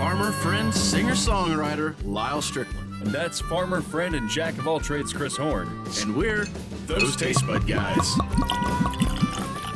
farmer, friend, singer-songwriter, Lyal Strickland. And that's farmer, friend, and jack of all trades, Chris Horn. And we're those Tastebudguys.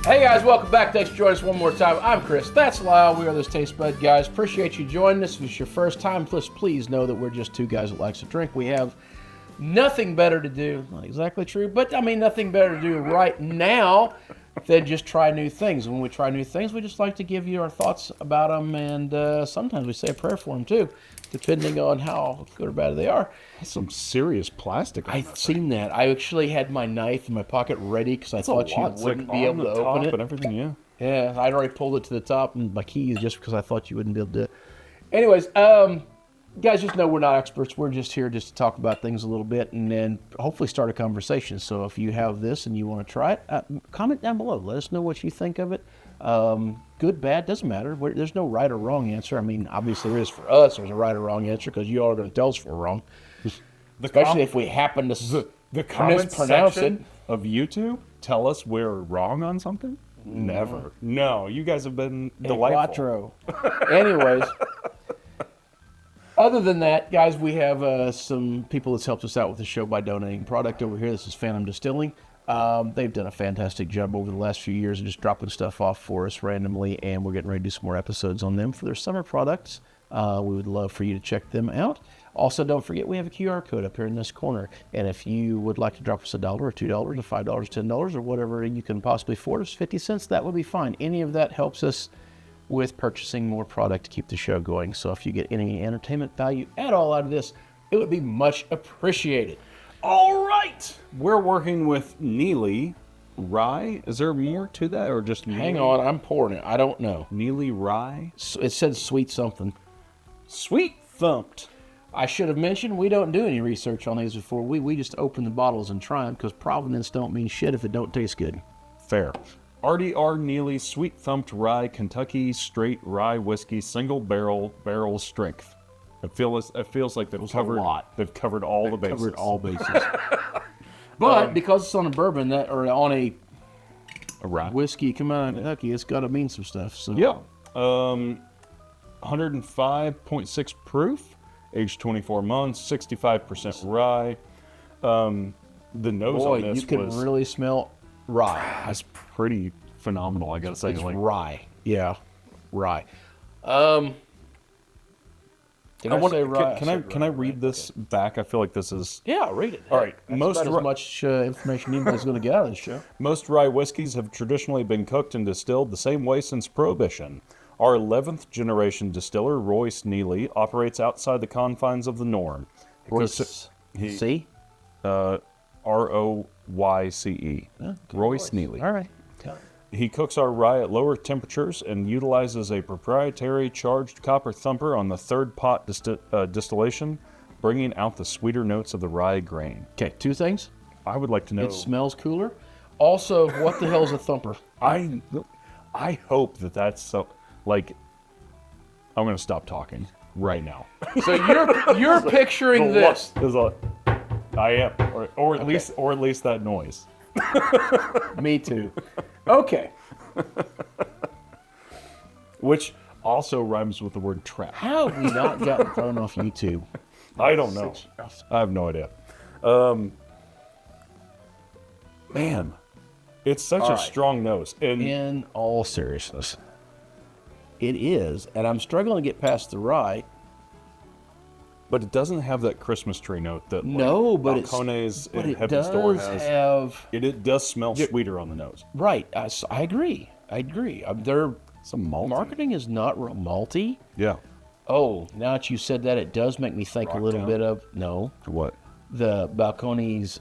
Hey guys, welcome back. Thanks for joining us one more time. I'm Chris. That's Lyal. We are those Tastebudguys. Appreciate you joining us. If it's your first time, please know that we're just two guys that likes to drink. We have nothing better to do. Not exactly true, but I mean nothing better to do right now than just try new things. When we try new things, we just like to give you our thoughts about them, and sometimes we say a prayer for them too, depending on how good or bad they are. That's some serious plastic. I've seen that. I actually had my knife in my pocket ready because I thought you wouldn't be able to open it. And everything, yeah. Yeah, I'd already pulled it to the top and my keys just because I thought you wouldn't be able to do it. Anyways, guys, just know we're not experts. We're just here just to talk about things a little bit and then hopefully start a conversation. So if you have this and you want to try it, comment down below. Let us know what you think of it. Good, bad, doesn't matter. There's no right or wrong answer. I mean, obviously there is for us. There's a right or wrong answer because you all are going to tell us we're wrong. Especially if we happen to the comment mispronounce section it. of YouTube tell us we're wrong on something? Never. No, you guys have been delightful. Anyways, other than that, guys, we have some people that's helped us out with the show by donating product over here. This is Phantom Distilling. They've done a fantastic job over the last few years of just dropping stuff off for us randomly, and we're getting ready to do some more episodes on them for their summer products. We would love for you to check them out. Also, don't forget we have a QR code up here in this corner, and if you would like to drop us $1 or $2 or $5, $10, or whatever you can possibly afford us, 50 cents, that would be fine. Any of that helps us with purchasing more product to keep the show going. So if you get any entertainment value at all out of this, it would be much appreciated. All right. We're working with Neeley Rye. Is there more to that or just Neeley? Hang on, I'm pouring it. I don't know. Neeley Rye? It said sweet something. Sweet Thumped. I should have mentioned we don't do any research on these before. We just open the bottles and try them because provenance don't mean shit if it don't taste good. Fair. RDR Neeley Sweet Thumped Rye Kentucky Straight Rye Whiskey Single Barrel Strength. It feels like they've covered all the bases. Covered all bases. But because it's on a bourbon or on a rye whiskey come out of Kentucky, it's got to mean some stuff. So yeah, 105.6 proof, aged 24 months, 65% rye. The nose on this you can really smell rye. That's pretty phenomenal, I gotta say. It's rye. Yeah, rye. Can I read this back? I feel like this is... Yeah, read it. All right. That's about as much information anybody's going to get out of this show. Most rye whiskeys have traditionally been cooked and distilled the same way since Prohibition. Our 11th generation distiller, Royce Neeley, operates outside the confines of the norm. Royce? C? R-O-Y-C-E. Royce Neeley. All right. He cooks our rye at lower temperatures and utilizes a proprietary charged copper thumper on the third pot distillation, bringing out the sweeter notes of the rye grain. Okay, two things. I would like to know. It smells cooler. Also, what the hell is a thumper? I hope that's so. Like, I'm going to stop talking right now. So you're picturing this. I am, or at least that noise. Me too. Okay. Which also rhymes with the word trap. How have we not gotten thrown off YouTube? I don't know. I have no idea. Man, it's such a strong nose. In all seriousness, it is, and I'm struggling to get past the rye. But it doesn't have that Christmas tree note that Balcones and Heavenly Store has. It does smell sweeter on the nose. Right. I agree. Their marketing is not real malty. Yeah. Oh, now that you said that, it does make me think a little bit of what the Balcones,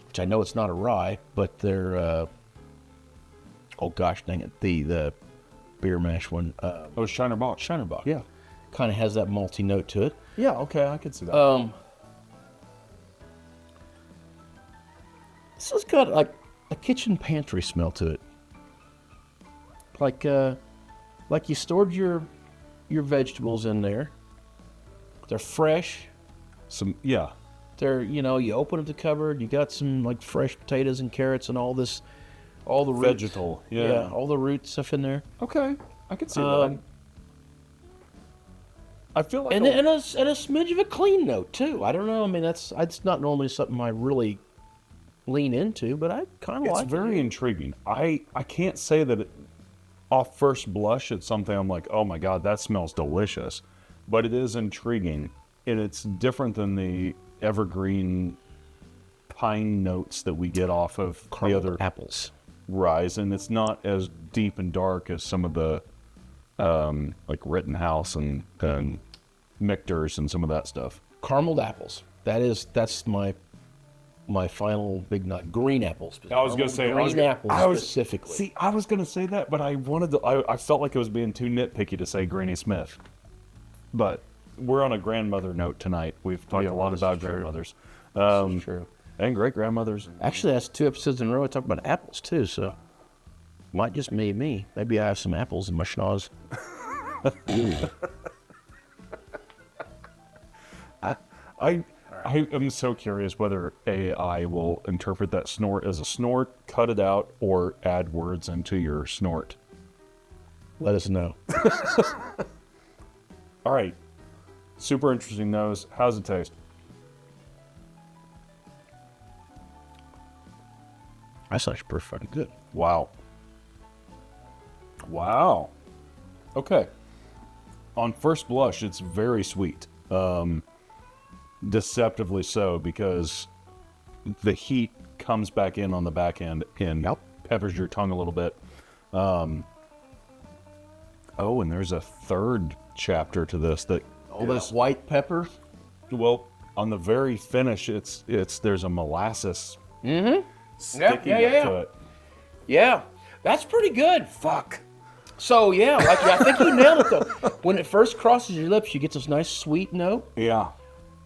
which I know it's not a rye, but they're oh gosh dang it, the beer mash one. Shiner Bock. Yeah. Kind of has that malty note to it. Yeah, okay, I can see that. This has got like a kitchen pantry smell to it. Like you stored your vegetables in there. They're fresh. They're, you open up the cupboard, you got some like fresh potatoes and carrots and all the roots. Vegetal, yeah. Yeah, all the root stuff in there. Okay, I can see that. I feel like and a smidge of a clean note too. I don't know. I mean, that's not normally something I really lean into, but I kind of like it. It's very intriguing. I can't say that off first blush it's something I'm like, oh my god, that smells delicious, but it is intriguing, and it's different than the evergreen pine notes that we get off of the other apples ryes, and it's not as deep and dark as some of the like Rittenhouse and Michter's and some of that stuff. Carameled apples. That's my final big nut. Green apples. I was going to say green apples specifically. See, I was going to say that, but I felt like it was being too nitpicky to say Granny Smith. But we're on a grandmother note tonight. We've talked a lot about grandmothers. True. And great grandmothers. Actually, that's 2 episodes in a row I talked about apples too. So might just be me. Maybe I have some apples in my schnoz. I am so curious whether AI will interpret that snort as a snort, cut it out, or add words into your snort. Let us know. All right. Super interesting nose. How's it taste? That's actually pretty fucking good. Wow. Wow. Okay. On first blush, it's very sweet. Deceptively so, because the heat comes back in on the back end and peppers your tongue a little bit. Oh, and there's a third chapter to this that This white pepper. well, on the very finish, there's a molasses sticking to it. Yeah, that's pretty good. Fuck. So yeah, I think you nailed it though. When it first crosses your lips, you get this nice sweet note, Yeah.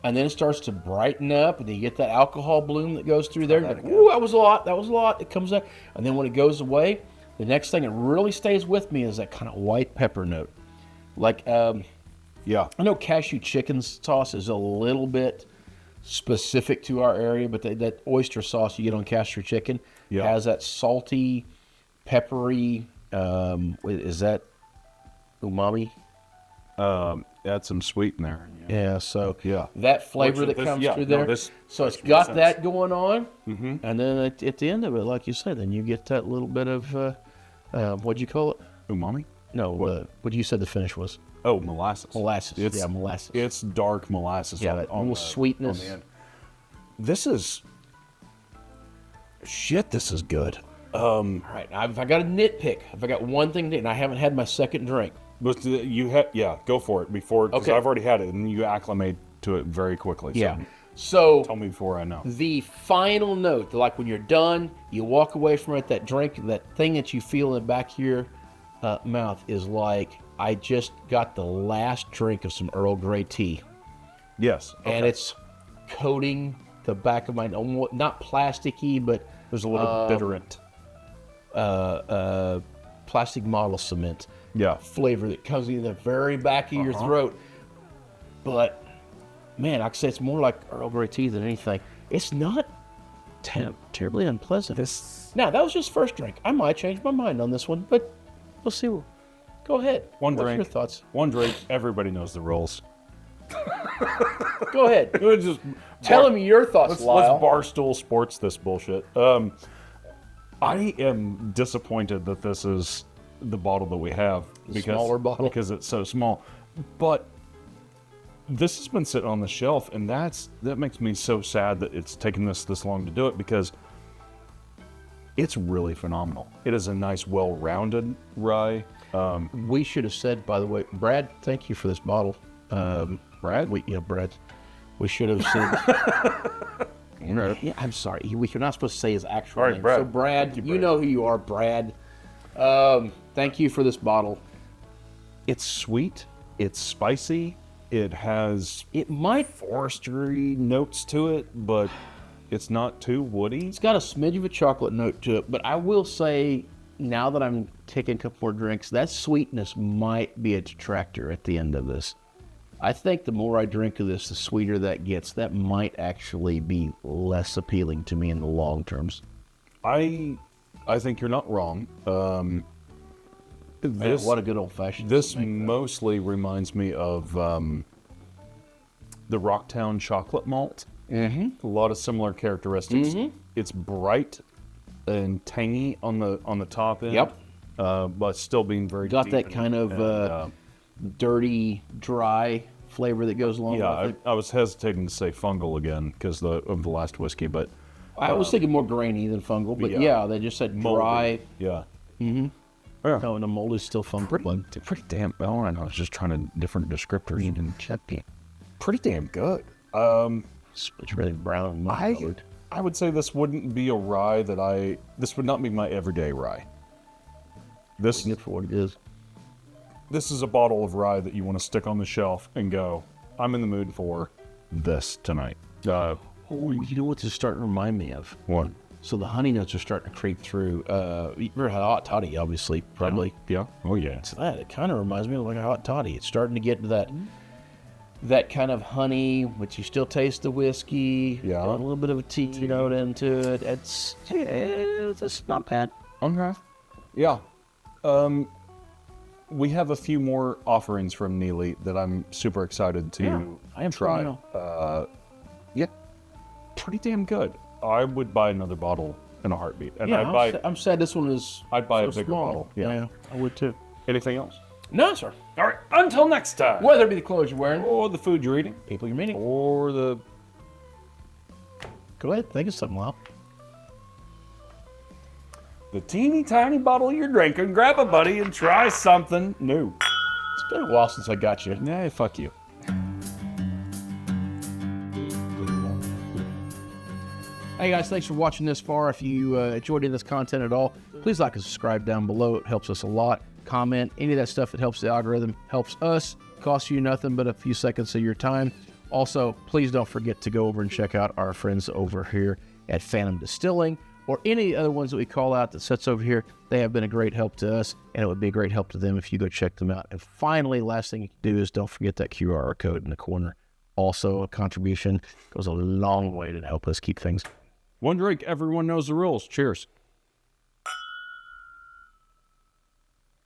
and then it starts to brighten up, and then you get that alcohol bloom that goes through there. Like, ooh, that was a lot. That was a lot. It comes out, and then when it goes away, the next thing that really stays with me is that kind of white pepper note. Like, Yeah. I know cashew chicken sauce is a little bit specific to our area, but that oyster sauce you get on cashew chicken has that salty, peppery. Is that umami? Add some sweet in there. Yeah. So Yeah. that flavor Which- that comes yeah, through no, there. this So it's makes got sense. that going on, and then at the end of it, like you said, then you get that little bit of what'd you call it? Umami? No, what you said the finish was Oh, molasses. molasses. Yeah, molasses. It's dark molasses. Yeah, that almost sweetness. on the end. This is shit. This is good. All right, now if I got a nitpick, if I got one thing, and I haven't had my second drink. But go for it before, because Okay. I've already had it, and you acclimate to it very quickly. Yeah. So So tell me before I know. the final note, like when you're done, you walk away from it, that drink, that thing that you feel in the back of your mouth is like, I just got the last drink of some Earl Grey tea. Yes. And it's coating the back of my, not plasticky, but There's a little bitterant. plastic model cement Yeah. flavor that comes in the very back of your throat. But man, I could say it's more like Earl Grey tea than anything. It's not terribly unpleasant. Now, that was just first drink. I might change my mind on this one, but we'll see. Go ahead. One What's drink. your thoughts? One drink. Everybody knows the rules. Go ahead. Just Tell me your thoughts, let's Lyal. barstool sports this bullshit. I am disappointed that this is the bottle that we have, smaller bottle? because it's so small. But this has been sitting on the shelf, and that makes me so sad that it's taken this long to do it, because it's really phenomenal. It is a nice, well-rounded rye. We should have said, by the way, Brad, thank you for this bottle. Brad? Brad. We should have said. Yeah, I'm sorry. We're not supposed to say his actual All right, name. Brad. So, Brad, Thank you you, know who you are, Brad. Thank you for this bottle. It's sweet. It's spicy. It has It might. forestry notes to it, but it's not too woody. It's got a smidge of a chocolate note to it, but I will say, now that I'm taking a couple more drinks, that sweetness might be a detractor at the end of this. I think the more I drink of this, the sweeter that gets. That might actually be less appealing to me in the long terms. I think you're not wrong. Man, what a good old fashioned. This mostly reminds me of the Rocktown chocolate malt. Mm-hmm. A lot of similar characteristics. Mm-hmm. It's bright and tangy on the top end. Yep. But still being very got deep that kind of dirty, dry flavor that goes along with it. I was hesitating to say fungal again because of the last whiskey, but I was thinking more grainy than fungal, but yeah, they just said dry. Moldy. Yeah. Mm-hmm. Yeah. No, and the mold is still fungal. Pretty damn. Oh, I know. I was just trying to different descriptors. Pretty damn good. It's really brown and colored. I would say this wouldn't be a rye that this would not be my everyday rye. This Good for what it is. This is a bottle of rye that you want to stick on the shelf and go, I'm in the mood for this tonight. Oh, you know what this is starting to remind me of? What? So the honey notes are starting to creep through. You've ever had a hot toddy, obviously, probably. Yeah. Oh, yeah. So it kind of reminds me of like a hot toddy. It's starting to get to that kind of honey, which you still taste the whiskey. Yeah. A little bit of a tea note into it. It's not bad. Okay. Yeah. We have a few more offerings from Neeley that I'm super excited to I am try. Yeah. Pretty damn good. I would buy another bottle in a heartbeat. And Yeah, I'm sad this one is I'd buy so a bigger small. bottle. Yeah, I would too. Anything else? No, sir. All right. Until next time. Whether it be the clothes you're wearing, Or the food you're eating. people you're meeting. Or the... Go ahead, think of something, Lyal. The teeny tiny bottle you're drinking. Grab a buddy and try something new. It's been a while since I got you. Nah, fuck you. Hey guys, thanks for watching this far. If you enjoyed any of this content at all, please like and subscribe down below. It helps us a lot. Comment, any of that stuff that helps the algorithm, helps us. Costs you nothing but a few seconds of your time. Also, please don't forget to go over and check out our friends over here at Phantom Distilling, or any other ones that we call out that sits over here. They have been a great help to us, and it would be a great help to them if you go check them out. And finally, last thing you can do is don't forget that QR code in the corner. Also, a contribution goes a long way to help us keep things. One drink, everyone knows the rules. Cheers.